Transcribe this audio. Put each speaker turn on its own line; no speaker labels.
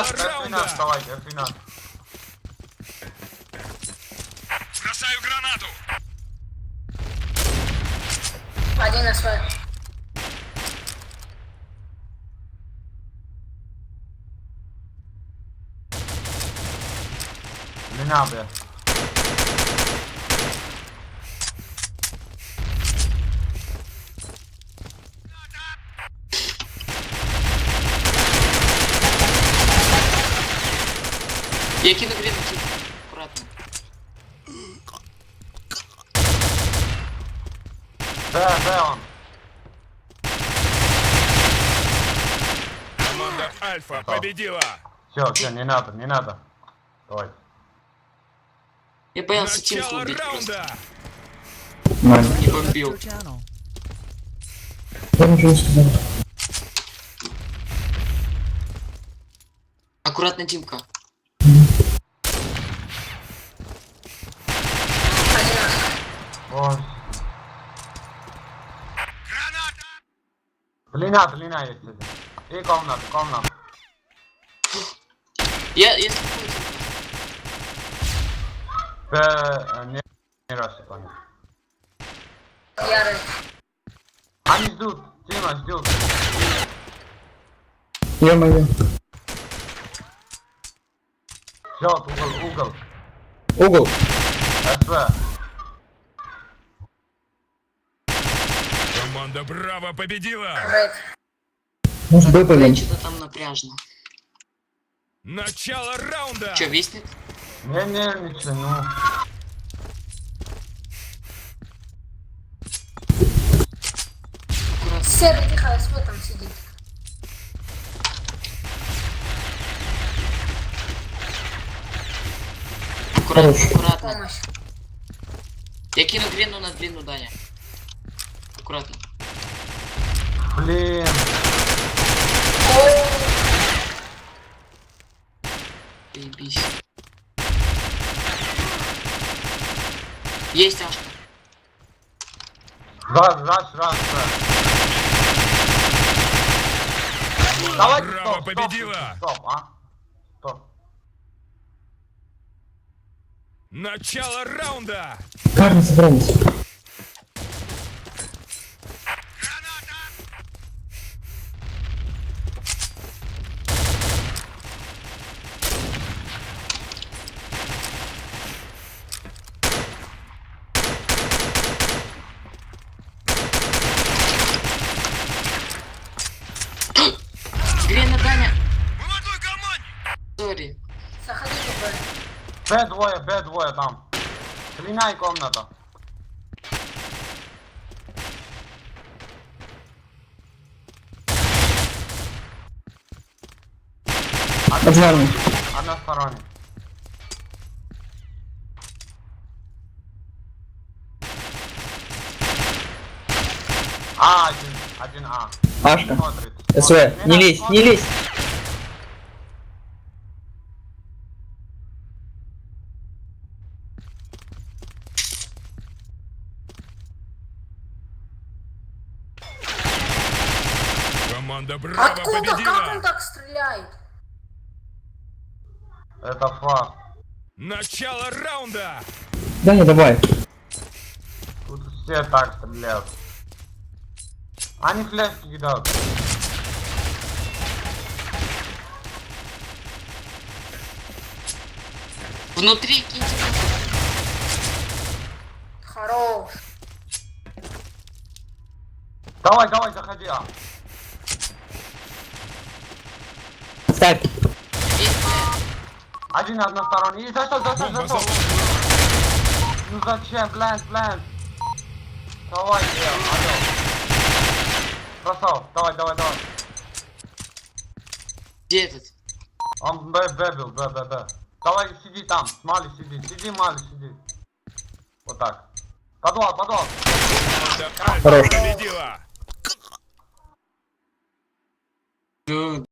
F13, давайте, F13.
Бросаю гранату.
Один на свой.
Длина, бля.
Я кину грину, аккуратно.
Б он.
Команда Альфа победила.
Все, не надо. Давай.
Я боялся тимку
Начало
убить просто.
раунда.
Не бомбил.
Я ничего не сказал.
Аккуратно, Димка.
Один на свой.
Ой.
Граната.
Длина есть здесь. И комната.
Я спокойно.
Не рассыпали.
Ярый.
Они ждут, Тима ждут.
Ё-моё.
Ждет, угол.
Угол.
СВ.
Команда Браво победила.
Рейд.
Может, Б пойдем?
Что-то там напряжно.
Начало раунда.
Че, виснет?
Не нервничай, ну.
Аккуратно.
Серый тихо, СВ там сидит.
Аккуратно.
Помощь.
Я кину грину на длину, Даня. Аккуратно.
Блин.
Заебись. Есть Ашка.
Раз. Давайте
Браво
стоп,
победила.
Стоп.
Начало раунда.
Парни собрались.
Грина, Даня.
Молодой команде.
Сори.
Заходите в
Б двое там. Длина и комната.
Поджарный.
Односторонний. Один А.
Ашка.
Смотрит.
СВ. Не лезь.
Команда Браво
Откуда? Как он
победила.
так стреляет?
Это факт.
Начало раунда.
Даня, давай.
Тут все так стреляют. Они флешки кидают.
Внутри киньте.
Хорош.
Давай, заходи, А.
Ставь.
Есть,
Один односторонний. И за что?
Бомба заложена.
Ну зачем? Блэнд. Давай, алло. Красав, давай.
Где этот?
Он Б был. Давай, сиди там, Мали сиди. Мали сиди. Вот так. Подвал.
Команда Альфа
Хорош.
победила.